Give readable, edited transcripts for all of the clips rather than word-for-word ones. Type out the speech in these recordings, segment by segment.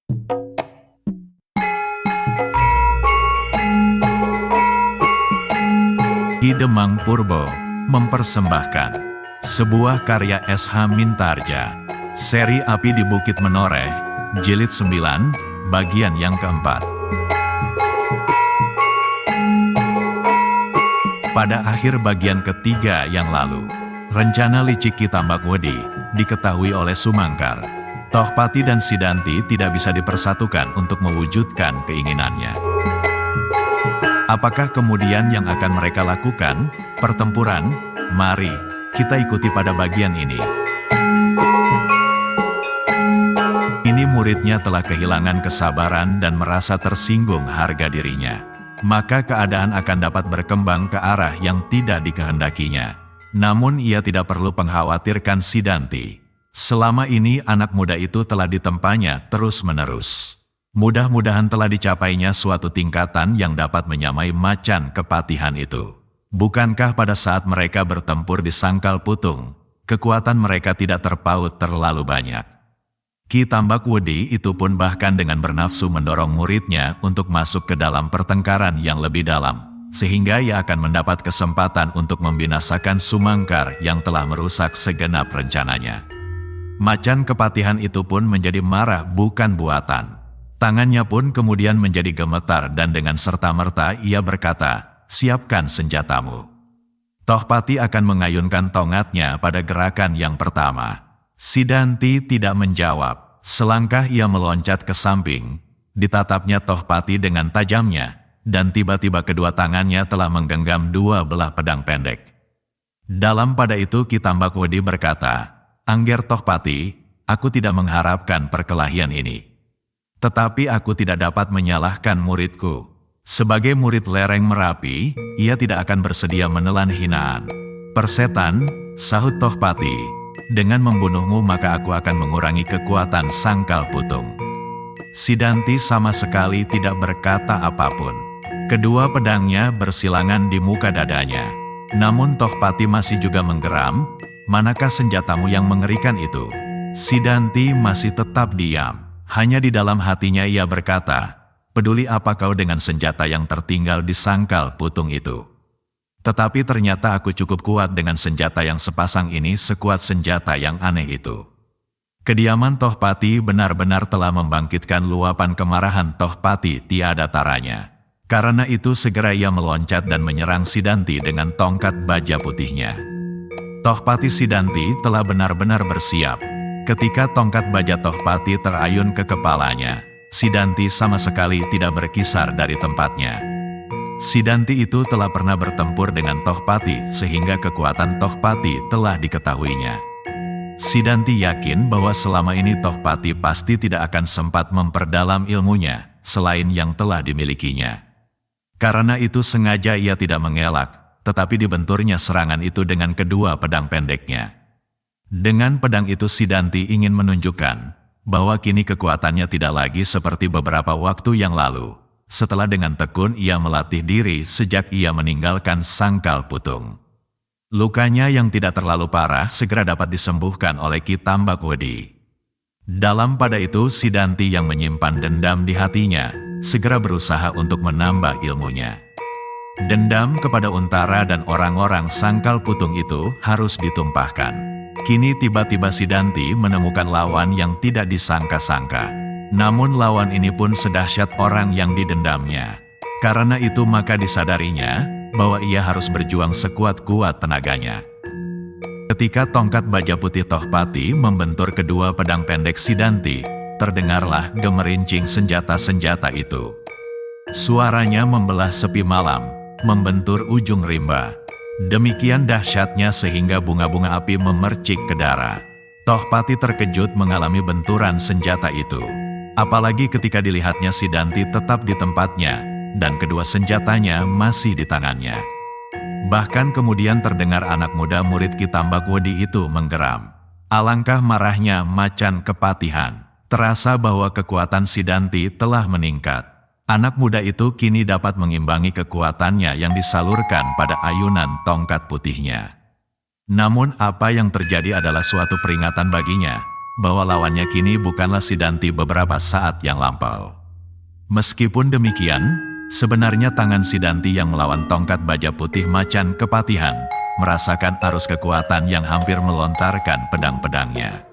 Ki Demang Purbo mempersembahkan sebuah karya S.H. Mintarja, seri Api di Bukit Menoreh, jilid 9, bagian yang keempat. Pada akhir bagian ketiga yang lalu, rencana licik Ki Tambakwedi diketahui oleh Sumangkar. Tohpati dan Sidanti tidak bisa dipersatukan untuk mewujudkan keinginannya. Apakah kemudian yang akan mereka lakukan? Pertempuran? Mari kita ikuti pada bagian ini. Ini muridnya telah kehilangan kesabaran dan merasa tersinggung harga dirinya. Maka keadaan akan dapat berkembang ke arah yang tidak dikehendakinya. Namun ia tidak perlu mengkhawatirkan Sidanti. Selama ini anak muda itu telah ditempanya terus-menerus. Mudah-mudahan telah dicapainya suatu tingkatan yang dapat menyamai macan kepatihan itu. Bukankah pada saat mereka bertempur di Sangkal Putung, kekuatan mereka tidak terpaut terlalu banyak? Ki Tambakwedi itu pun bahkan dengan bernafsu mendorong muridnya untuk masuk ke dalam pertengkaran yang lebih dalam, sehingga ia akan mendapat kesempatan untuk membinasakan Sumangkar yang telah merusak segenap rencananya. Macan kepatihan itu pun menjadi marah bukan buatan. Tangannya pun kemudian menjadi gemetar dan dengan serta-merta ia berkata, "Siapkan senjatamu." Tohpati akan mengayunkan tongkatnya pada gerakan yang pertama. Sidanti tidak menjawab. Selangkah ia meloncat ke samping. Ditatapnya Tohpati dengan tajamnya, dan tiba-tiba kedua tangannya telah menggenggam dua belah pedang pendek. Dalam pada itu Ki Tambakwedi berkata, "Angger Tohpati, aku tidak mengharapkan perkelahian ini. Tetapi aku tidak dapat menyalahkan muridku. Sebagai murid lereng Merapi, ia tidak akan bersedia menelan hinaan." "Persetan," sahut Tohpati, "dengan membunuhmu maka aku akan mengurangi kekuatan Sangkal Putung." Sidanti sama sekali tidak berkata apapun. Kedua pedangnya bersilangan di muka dadanya. Namun Tohpati masih juga menggeram, "Manakah senjatamu yang mengerikan itu?" Sidanti masih tetap diam. Hanya di dalam hatinya ia berkata, "Peduli apa kau dengan senjata yang tertinggal di Sangkal Putung itu? Tetapi ternyata aku cukup kuat dengan senjata yang sepasang ini, sekuat senjata yang aneh itu." Kediaman Tohpati benar-benar telah membangkitkan luapan kemarahan Tohpati tiada taranya. Karena itu segera ia meloncat dan menyerang Sidanti dengan tongkat baja putihnya. Tohpati Sidanti telah benar-benar bersiap. Ketika tongkat baja Tohpati terayun ke kepalanya, Sidanti sama sekali tidak berkisar dari tempatnya. Sidanti itu telah pernah bertempur dengan Tohpati sehingga kekuatan Tohpati telah diketahuinya. Sidanti yakin bahwa selama ini Tohpati pasti tidak akan sempat memperdalam ilmunya selain yang telah dimilikinya. Karena itu sengaja ia tidak mengelak, tetapi dibenturnya serangan itu dengan kedua pedang pendeknya. Dengan pedang itu Sidanti ingin menunjukkan bahwa kini kekuatannya tidak lagi seperti beberapa waktu yang lalu, setelah dengan tekun ia melatih diri sejak ia meninggalkan Sangkal Putung. Lukanya yang tidak terlalu parah segera dapat disembuhkan oleh Ki Tambakwedi. Dalam pada itu Sidanti yang menyimpan dendam di hatinya, segera berusaha untuk menambah ilmunya. Dendam kepada Untara dan orang-orang Sangkal Putung itu harus ditumpahkan. Kini tiba-tiba Sidanti menemukan lawan yang tidak disangka-sangka. Namun lawan ini pun sedahsyat orang yang didendamnya. Karena itu maka disadarinya bahwa ia harus berjuang sekuat-kuat tenaganya. Ketika tongkat baja putih Tohpati membentur kedua pedang pendek Sidanti, terdengarlah gemerincing senjata-senjata itu. Suaranya membelah sepi malam, membentur ujung rimba. Demikian dahsyatnya sehingga bunga-bunga api memercik ke darah. Tohpati terkejut mengalami benturan senjata itu. Apalagi ketika dilihatnya Sidanti tetap di tempatnya, dan kedua senjatanya masih di tangannya. Bahkan kemudian terdengar anak muda murid Ki Tambakwedi itu menggeram. Alangkah marahnya macan kepatihan. Terasa bahwa kekuatan Sidanti telah meningkat. Anak muda itu kini dapat mengimbangi kekuatannya yang disalurkan pada ayunan tongkat putihnya. Namun apa yang terjadi adalah suatu peringatan baginya. bahwa lawannya kini bukanlah Sidanti beberapa saat yang lampau. Meskipun demikian, sebenarnya tangan Sidanti yang melawan tongkat baja putih macan kepatihan, merasakan arus kekuatan yang hampir melontarkan pedang-pedangnya.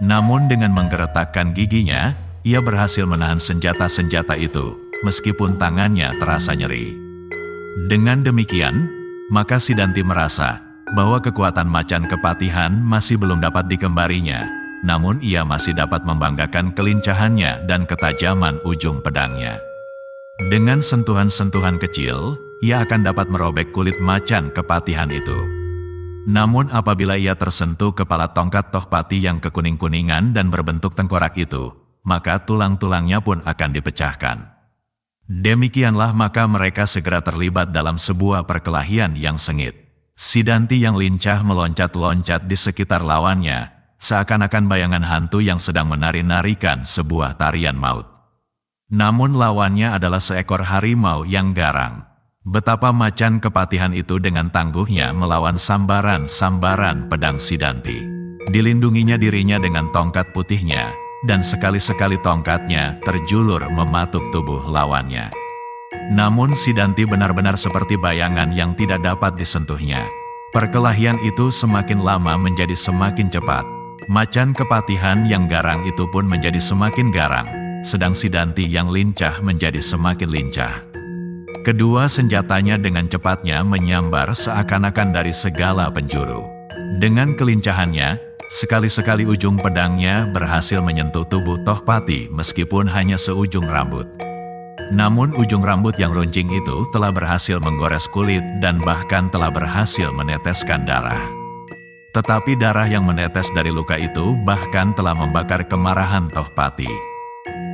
Namun dengan menggeretakkan giginya, ia berhasil menahan senjata-senjata itu, meskipun tangannya terasa nyeri. Dengan demikian, maka Sidanti merasa bahwa kekuatan macan kepatihan masih belum dapat dikembarinya, namun ia masih dapat membanggakan kelincahannya dan ketajaman ujung pedangnya. Dengan sentuhan-sentuhan kecil, ia akan dapat merobek kulit macan kepatihan itu. Namun apabila ia tersentuh kepala tongkat Tohpati yang kekuning-kuningan dan berbentuk tengkorak itu, maka tulang-tulangnya pun akan dipecahkan. Demikianlah maka mereka segera terlibat dalam sebuah perkelahian yang sengit. Sidanti yang lincah meloncat-loncat di sekitar lawannya, seakan-akan bayangan hantu yang sedang menari-narikan sebuah tarian maut. Namun lawannya adalah seekor harimau yang garang. Betapa macan kepatihan itu dengan tangguhnya melawan sambaran-sambaran pedang Sidanti. Dilindunginya dirinya dengan tongkat putihnya, dan sekali-sekali tongkatnya terjulur mematuk tubuh lawannya. Namun Sidanti benar-benar seperti bayangan yang tidak dapat disentuhnya. Perkelahian itu semakin lama menjadi semakin cepat. Macan kepatihan yang garang itu pun menjadi semakin garang, sedang Sidanti yang lincah menjadi semakin lincah. Kedua senjatanya dengan cepatnya menyambar seakan-akan dari segala penjuru. Dengan kelincahannya, sekali-sekali ujung pedangnya berhasil menyentuh tubuh Tohpati meskipun hanya seujung rambut. Namun ujung rambut yang runcing itu telah berhasil menggores kulit dan bahkan telah berhasil meneteskan darah. Tetapi darah yang menetes dari luka itu bahkan telah membakar kemarahan Tohpati.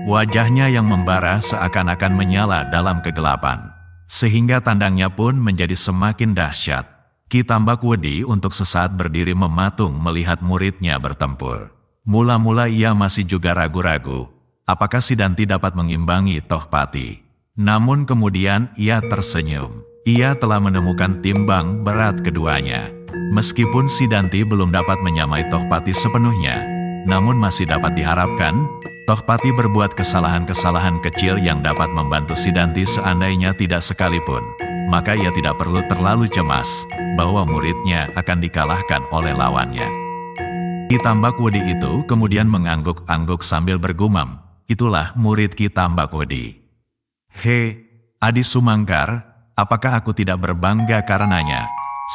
Wajahnya yang membara seakan-akan menyala dalam kegelapan, sehingga tandangnya pun menjadi semakin dahsyat. Ki Tambakwedi untuk sesaat berdiri mematung melihat muridnya bertempur. Mula-mula ia masih juga ragu-ragu, apakah Sidanti dapat mengimbangi Tohpati. Namun kemudian ia tersenyum. Ia telah menemukan timbang berat keduanya. Meskipun Sidanti belum dapat menyamai Tohpati sepenuhnya, namun masih dapat diharapkan, Tohpati berbuat kesalahan-kesalahan kecil yang dapat membantu Sidanti seandainya tidak sekalipun. Maka ia tidak perlu terlalu cemas bahwa muridnya akan dikalahkan oleh lawannya. Ki Tambakwedi itu kemudian mengangguk-angguk sambil bergumam, "Itulah murid Ki Tambakwedi. He, Adi Sumangkar, apakah aku tidak berbangga karenanya?"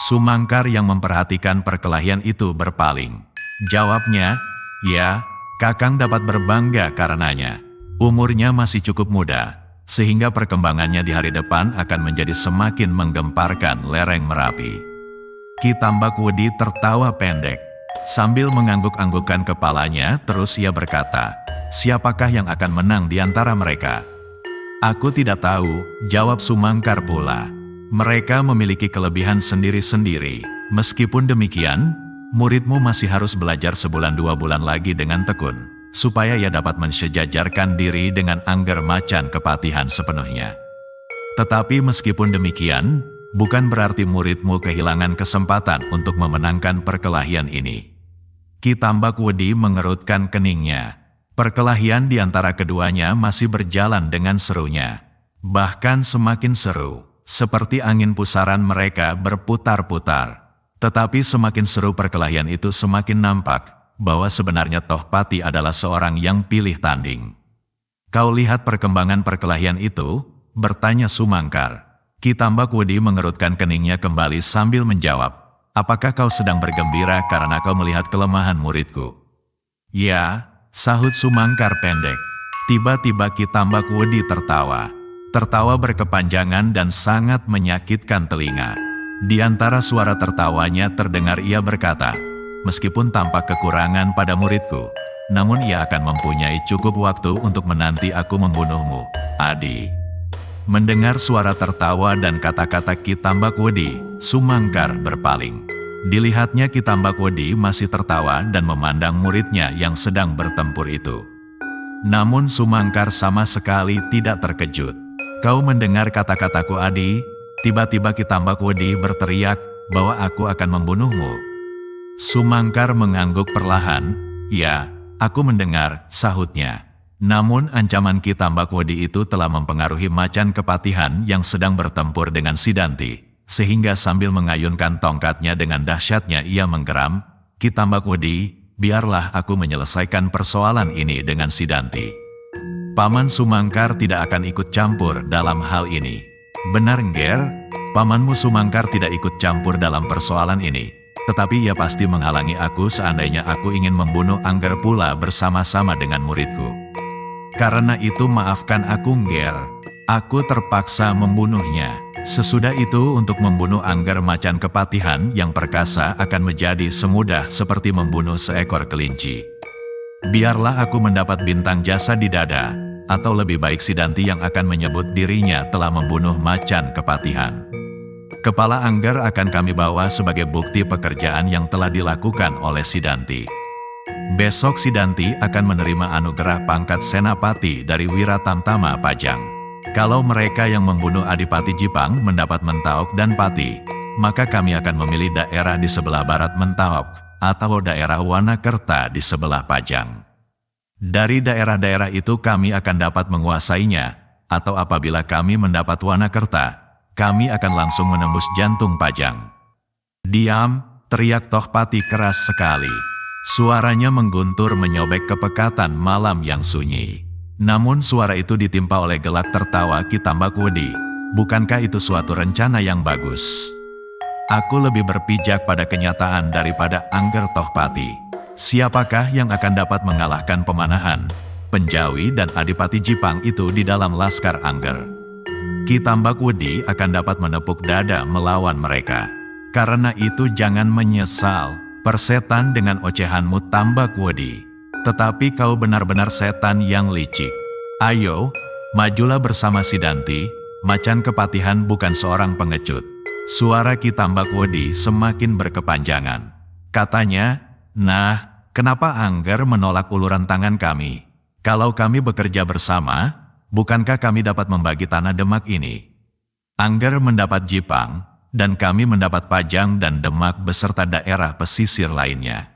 Sumangkar yang memperhatikan perkelahian itu berpaling. Jawabnya, "Ya, Kakang dapat berbangga karenanya. Umurnya masih cukup muda, sehingga perkembangannya di hari depan akan menjadi semakin menggemparkan lereng Merapi." Ki Tambakwedi tertawa pendek. Sambil mengangguk-anggukkan kepalanya, terus ia berkata, "Siapakah yang akan menang di antara mereka?" "Aku tidak tahu," jawab Sumangkar pula. "Mereka memiliki kelebihan sendiri-sendiri. Meskipun demikian, muridmu masih harus belajar 1-2 bulan lagi dengan tekun, supaya ia dapat mensejajarkan diri dengan Angger Macan Kepatihan sepenuhnya. Tetapi meskipun demikian, bukan berarti muridmu kehilangan kesempatan untuk memenangkan perkelahian ini." Ki Tambakwedi mengerutkan keningnya. Perkelahian di antara keduanya masih berjalan dengan serunya. Bahkan semakin seru. Seperti angin pusaran mereka berputar-putar. Tetapi semakin seru perkelahian itu semakin nampak bahwa sebenarnya Tohpati adalah seorang yang pilih tanding. "Kau lihat perkembangan perkelahian itu?" bertanya Sumangkar. Ki Tambakwedi mengerutkan keningnya kembali sambil menjawab, "Apakah kau sedang bergembira karena kau melihat kelemahan muridku?" "Ya," sahut Sumangkar pendek. Tiba-tiba Ki Tambakwedi tertawa. Tertawa berkepanjangan dan sangat menyakitkan telinga. Di antara suara tertawanya terdengar ia berkata, "Meskipun tampak kekurangan pada muridku, namun ia akan mempunyai cukup waktu untuk menanti aku membunuhmu, Adi." Mendengar suara tertawa dan kata-kata Ki Tambakwedi, Sumangkar berpaling. Dilihatnya Ki Tambakwedi masih tertawa dan memandang muridnya yang sedang bertempur itu. Namun Sumangkar sama sekali tidak terkejut. "Kau mendengar kata-kataku, Adi?" Tiba-tiba Ki Tambakwedi berteriak bahwa aku akan membunuhmu. Sumangkar mengangguk perlahan. "Ya, Aku mendengar, sahutnya. Namun ancaman Ki Tambakwedi itu telah mempengaruhi macan kepatihan yang sedang bertempur dengan Sidanti, sehingga sambil mengayunkan tongkatnya dengan dahsyatnya ia menggeram, Ki Tambakwedi, biarlah aku menyelesaikan persoalan ini dengan Sidanti. Paman Sumangkar tidak akan ikut campur dalam hal ini. Benar, Ngger? Pamanmu Sumangkar tidak ikut campur dalam persoalan ini. Tetapi ia pasti menghalangi aku seandainya aku ingin membunuh Angger pula bersama-sama dengan muridku. Karena itu maafkan aku, Ngger. Aku terpaksa membunuhnya. Sesudah itu untuk membunuh Angger macan kepatihan yang perkasa akan menjadi semudah seperti membunuh seekor kelinci. Biarlah aku mendapat bintang jasa di dada, atau lebih baik Sidanti yang akan menyebut dirinya telah membunuh macan kepatihan. Kepala Angger akan kami bawa sebagai bukti pekerjaan yang telah dilakukan oleh Sidanti. Besok Sidanti akan menerima anugerah pangkat Senapati dari Wiratamtama Pajang. Kalau mereka yang membunuh Adipati Jipang mendapat Mentaok dan Pati, maka kami akan memilih daerah di sebelah barat Mentaok atau daerah Wanakerta di sebelah Pajang. Dari daerah-daerah itu kami akan dapat menguasainya, atau apabila kami mendapat Wanakerta, kami akan langsung menembus jantung Pajang. Diam, teriak Tohpati keras sekali. Suaranya mengguntur menyobek kepekatan malam yang sunyi. Namun suara itu ditimpa oleh gelak tertawa Ki Tambakwedi. Bukankah itu suatu rencana yang bagus? Aku lebih berpijak pada kenyataan daripada Angger Tohpati. Siapakah yang akan dapat mengalahkan Pemanahan, Penjawi dan Adipati Jipang itu di dalam laskar Angger? Ki Tambakwedi akan dapat menepuk dada melawan mereka. Karena itu jangan menyesal, persetan dengan ocehanmu Tambakwedi. Tetapi kau benar-benar setan yang licik. Ayo, majulah bersama Sidanti, macan kepatihan bukan seorang pengecut. Suara Ki Tambakwedi semakin berkepanjangan. Katanya, nah, kenapa Angger menolak uluran tangan kami? Kalau kami bekerja bersama, bukankah kami dapat membagi tanah Demak ini? Angger mendapat Jipang, dan kami mendapat Pajang dan Demak beserta daerah pesisir lainnya.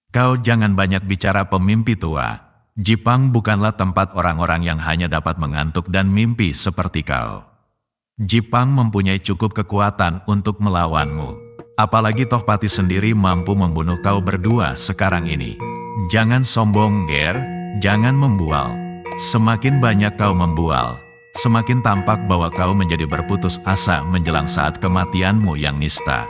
Kau jangan banyak bicara pemimpi tua. Jipang bukanlah tempat orang-orang yang hanya dapat mengantuk dan mimpi seperti kau. Jipang mempunyai cukup kekuatan untuk melawanmu. Apalagi Tohpati sendiri mampu membunuh kau berdua sekarang ini. Jangan sombong, Ngger, jangan membual. Semakin banyak kau membual, semakin tampak bahwa kau menjadi berputus asa menjelang saat kematianmu yang nista.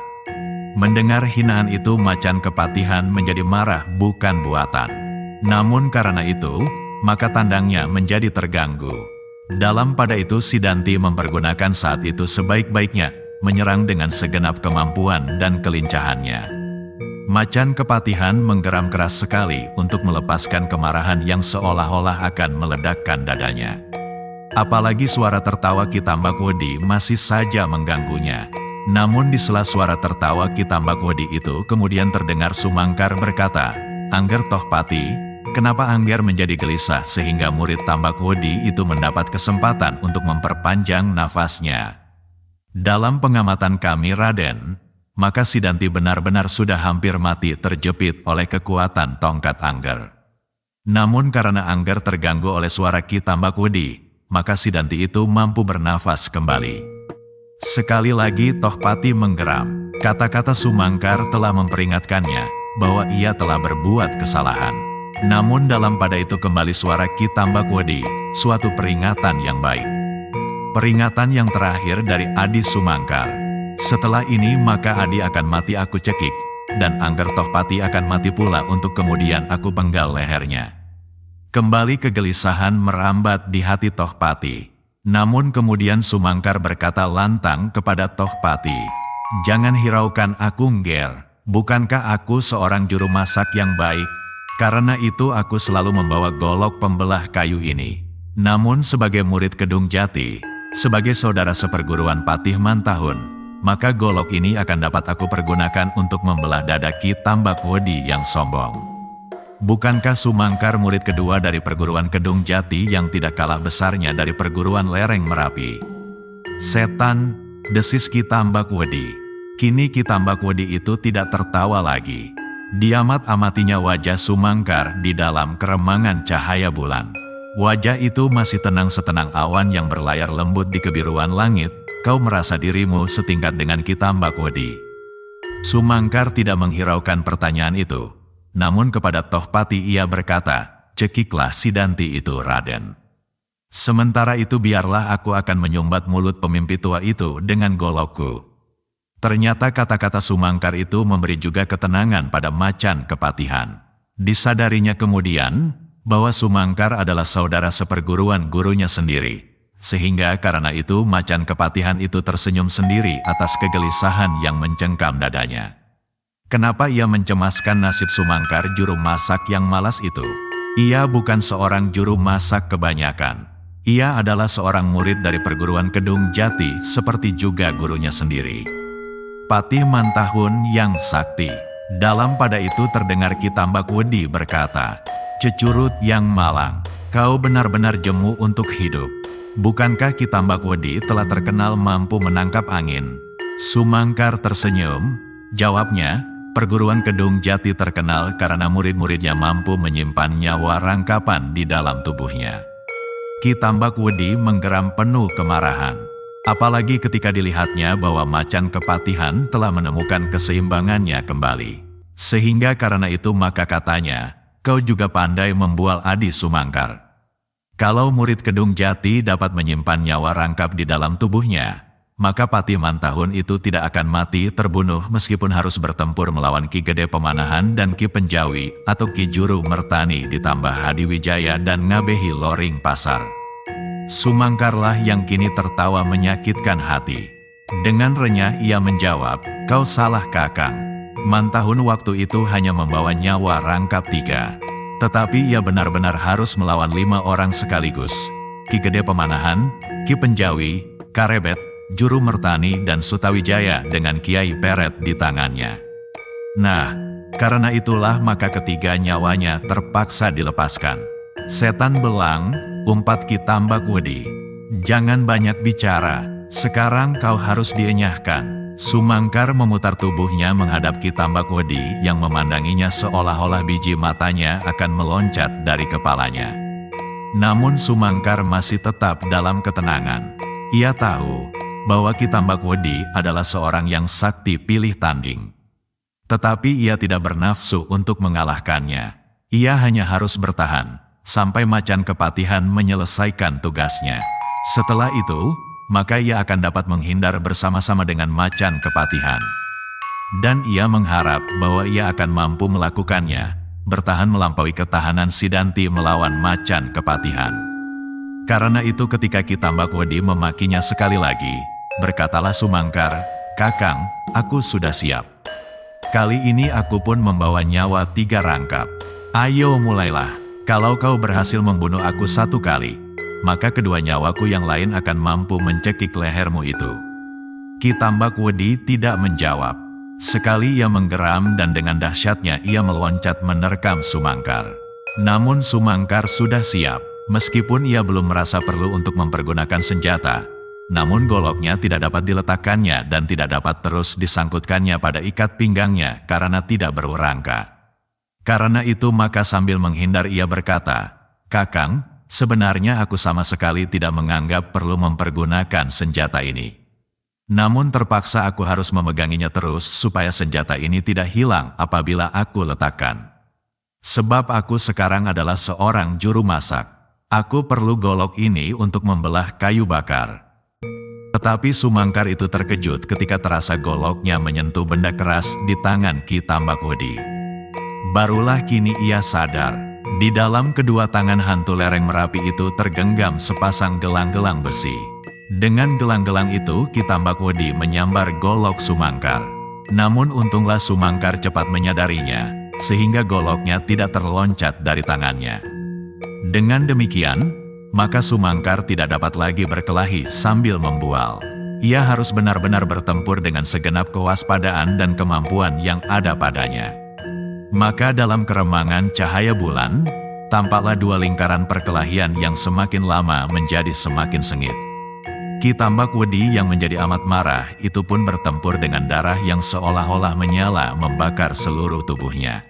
Mendengar hinaan itu macan kepatihan menjadi marah bukan buatan. Namun karena itu, maka tandangnya menjadi terganggu. Dalam pada itu Sidanti mempergunakan saat itu sebaik-baiknya, menyerang dengan segenap kemampuan dan kelincahannya. Macan kepatihan menggeram keras sekali untuk melepaskan kemarahan yang seolah-olah akan meledakkan dadanya. Apalagi suara tertawa Ki Tambakwedi masih saja mengganggunya. Namun di sela suara tertawa Ki Tambakwedi itu kemudian terdengar Sumangkar berkata, Angger Tohpati, kenapa Angger menjadi gelisah sehingga murid Tambakwedi itu mendapat kesempatan untuk memperpanjang nafasnya? Dalam pengamatan kami, Raden, maka Sidanti benar-benar sudah hampir mati terjepit oleh kekuatan tongkat Angger. Namun karena Angger terganggu oleh suara Ki Tambakwedi, maka Sidanti itu mampu bernafas kembali. Sekali lagi Tohpati menggeram. Kata-kata Sumangkar telah memperingatkannya bahwa ia telah berbuat kesalahan. Namun dalam pada itu kembali suara Ki Tambakwedi, suatu peringatan yang baik. Peringatan yang terakhir dari Adi Sumangkar. Setelah ini maka Adi akan mati aku cekik, dan Angger Tohpati akan mati pula untuk kemudian aku penggal lehernya. Kembali kegelisahan merambat di hati Tohpati. Namun kemudian Sumangkar berkata lantang kepada Tohpati, jangan hiraukan aku, Ngger. Bukankah aku seorang juru masak yang baik? Karena itu aku selalu membawa golok pembelah kayu ini. Namun sebagai murid Kedung Jati, sebagai saudara seperguruan Patih Mantahun, maka golok ini akan dapat aku pergunakan untuk membelah dada Ki Tambakwedi yang sombong. Bukankah Sumangkar murid kedua dari perguruan Kedung Jati yang tidak kalah besarnya dari perguruan lereng Merapi? Setan, desis Ki Tambakwedi. Kini Ki Tambakwedi itu tidak tertawa lagi. Diamat-amatinya wajah Sumangkar di dalam keremangan cahaya bulan. Wajah itu masih tenang setenang awan yang berlayar lembut di kebiruan langit. Kau merasa dirimu setingkat dengan Ki Tambakwedi. Sumangkar tidak menghiraukan pertanyaan itu. Namun kepada Tohpati ia berkata, "Cekiklah Sidanti itu, Raden. Sementara itu biarlah aku akan menyumbat mulut pemimpi tua itu dengan golokku." Ternyata kata-kata Sumangkar itu memberi juga ketenangan pada Macan Kepatihan. Disadarinya kemudian bahwa Sumangkar adalah saudara seperguruan gurunya sendiri. Sehingga karena itu Macan Kepatihan itu tersenyum sendiri atas kegelisahan yang mencengkam dadanya. Kenapa ia mencemaskan nasib Sumangkar juru masak yang malas itu? Ia bukan seorang juru masak kebanyakan. Ia adalah seorang murid dari perguruan Kedung Jati seperti juga gurunya sendiri. Patih Mantahun yang sakti. Dalam pada itu terdengar Ki Tambakwedi berkata, "Cecurut yang malang, kau benar-benar jemu untuk hidup. Bukankah Ki Tambakwedi telah terkenal mampu menangkap angin?" Sumangkar tersenyum, jawabnya, "Perguruan Kedung Jati terkenal karena murid-muridnya mampu menyimpan nyawa rangkapan di dalam tubuhnya." Ki Tambakwedi menggeram penuh kemarahan. Apalagi ketika dilihatnya bahwa Macan Kepatihan telah menemukan keseimbangannya kembali. Sehingga karena itu maka katanya, "Kau juga pandai membual adi Sumangkar. Kalau murid Kedung Jati dapat menyimpan nyawa rangkap di dalam tubuhnya, maka Patih Mantahun itu tidak akan mati terbunuh meskipun harus bertempur melawan Ki Gede Pemanahan dan Ki Penjawi atau Ki Juru Mertani ditambah Hadiwijaya dan Ngabehi Loring Pasar." Sumangkarlah yang kini tertawa menyakitkan hati. Dengan renyah ia menjawab, "Kau salah Kakang. Mantahun waktu itu hanya membawa nyawa rangkap 3. Tetapi ia benar-benar harus melawan 5 orang sekaligus. Ki Gede Pemanahan, Ki Penjawi, Karebet, Juru Mertani dan Sutawijaya dengan Kiai Peret di tangannya. Nah, karena itulah maka ketiga nyawanya terpaksa dilepaskan." "Setan belang," umpat Ki Tambakwedi. "Jangan banyak bicara, sekarang kau harus dienyahkan." Sumangkar memutar tubuhnya menghadap Ki Tambakwedi yang memandanginya seolah-olah biji matanya akan meloncat dari kepalanya. Namun Sumangkar masih tetap dalam ketenangan. Ia tahu bahwa Ki Tambakwedi adalah seorang yang sakti pilih tanding. Tetapi ia tidak bernafsu untuk mengalahkannya. Ia hanya harus bertahan sampai Macan Kepatihan menyelesaikan tugasnya. Setelah itu, maka ia akan dapat menghindar bersama-sama dengan Macan Kepatihan. Dan ia mengharap bahwa ia akan mampu melakukannya, bertahan melampaui ketahanan Sidanti melawan Macan Kepatihan. Karena itu ketika Ki Tambakwedi memakinya sekali lagi, berkatalah Sumangkar, "Kakang, aku sudah siap. Kali ini aku pun membawa nyawa 3 rangkap. Ayo mulailah. Kalau kau berhasil membunuh aku 1 kali, maka kedua nyawaku yang lain akan mampu mencekik lehermu itu." Ki Tambakwedi tidak menjawab. Sekali ia menggeram dan dengan dahsyatnya ia meloncat menerkam Sumangkar. Namun Sumangkar sudah siap, meskipun ia belum merasa perlu untuk mempergunakan senjata. Namun goloknya tidak dapat diletakkannya dan tidak dapat terus disangkutkannya pada ikat pinggangnya karena tidak berwerangka. Karena itu maka sambil menghindar ia berkata, "Kakang, sebenarnya aku sama sekali tidak menganggap perlu mempergunakan senjata ini. Namun terpaksa aku harus memeganginya terus supaya senjata ini tidak hilang apabila aku letakkan. Sebab aku sekarang adalah seorang juru masak. Aku perlu golok ini untuk membelah kayu bakar." Tetapi Sumangkar itu terkejut ketika terasa goloknya menyentuh benda keras di tangan Ki Tambakwedi. Barulah kini ia sadar, di dalam kedua tangan hantu lereng Merapi itu tergenggam sepasang gelang-gelang besi. Dengan gelang-gelang itu Ki Tambakwedi menyambar golok Sumangkar. Namun untunglah Sumangkar cepat menyadarinya, sehingga goloknya tidak terloncat dari tangannya. Dengan demikian, maka Sumangkar tidak dapat lagi berkelahi sambil membual. Ia harus benar-benar bertempur dengan segenap kewaspadaan dan kemampuan yang ada padanya. Maka dalam keremangan cahaya bulan, tampaklah 2 lingkaran perkelahian yang semakin lama menjadi semakin sengit. Ki Tambak Wedi yang menjadi amat marah itu pun bertempur dengan darah yang seolah-olah menyala membakar seluruh tubuhnya.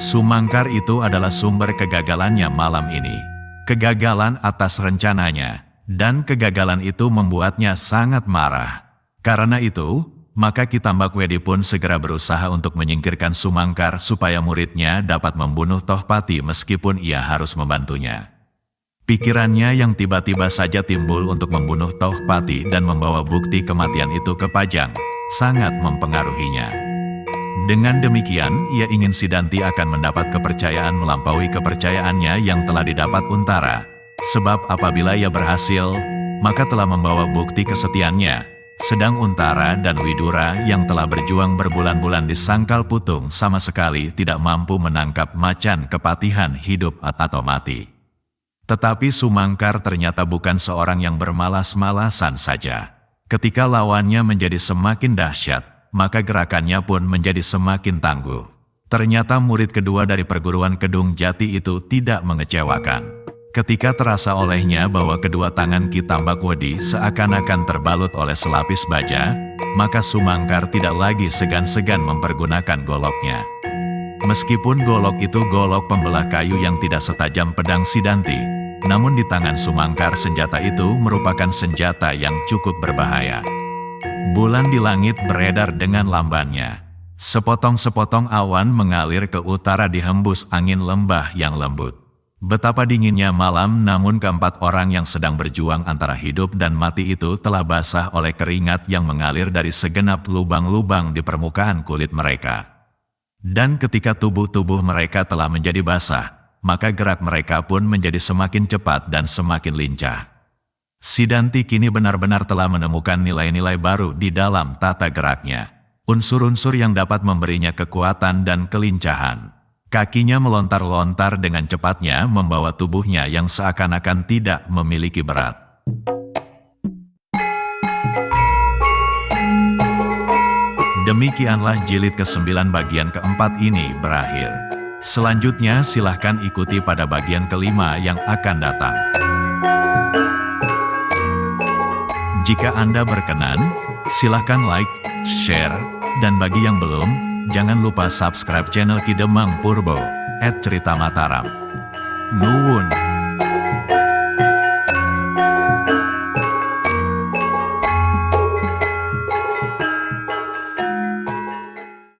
Sumangkar itu adalah sumber kegagalannya malam ini. Kegagalan atas rencananya, dan kegagalan itu membuatnya sangat marah. Karena itu, maka Ki Tambak Wedi pun segera berusaha untuk menyingkirkan Sumangkar supaya muridnya dapat membunuh Tohpati meskipun ia harus membantunya. Pikirannya yang tiba-tiba saja timbul untuk membunuh Tohpati dan membawa bukti kematian itu ke Pajang, sangat mempengaruhinya. Dengan demikian, ia ingin Sidanti akan mendapat kepercayaan melampaui kepercayaannya yang telah didapat Untara. Sebab apabila ia berhasil, maka telah membawa bukti kesetiaannya. Sedang Untara dan Widura yang telah berjuang berbulan-bulan di Sangkal Putung sama sekali tidak mampu menangkap macan kepatihan hidup atau mati. Tetapi Sumangkar ternyata bukan seorang yang bermalas-malasan saja. Ketika lawannya menjadi semakin dahsyat, maka gerakannya pun menjadi semakin tangguh. Ternyata murid kedua dari perguruan Kedung Jati itu tidak mengecewakan. Ketika terasa olehnya bahwa kedua tangan Ki Tambak Wedi seakan-akan terbalut oleh selapis baja, maka Sumangkar tidak lagi segan-segan mempergunakan goloknya. Meskipun golok itu golok pembelah kayu yang tidak setajam pedang Sidanti, namun di tangan Sumangkar senjata itu merupakan senjata yang cukup berbahaya. Bulan di langit beredar dengan lambannya. Sepotong-sepotong awan mengalir ke utara dihembus angin lembah yang lembut. Betapa dinginnya malam, namun keempat orang yang sedang berjuang antara hidup dan mati itu telah basah oleh keringat yang mengalir dari segenap lubang-lubang di permukaan kulit mereka. Dan ketika tubuh-tubuh mereka telah menjadi basah, maka gerak mereka pun menjadi semakin cepat dan semakin lincah. Sidanti kini benar-benar telah menemukan nilai-nilai baru di dalam tata geraknya. Unsur-unsur yang dapat memberinya kekuatan dan kelincahan. Kakinya melontar-lontar dengan cepatnya membawa tubuhnya yang seakan-akan tidak memiliki berat. Demikianlah jilid ke-9 bagian ke-4 ini berakhir. Selanjutnya silahkan ikuti pada bagian kelima yang akan datang. Jika Anda berkenan, silahkan like, share, dan bagi yang belum, jangan lupa subscribe channel Ki Demang Purbo @Cerita Mataram. Nuwun.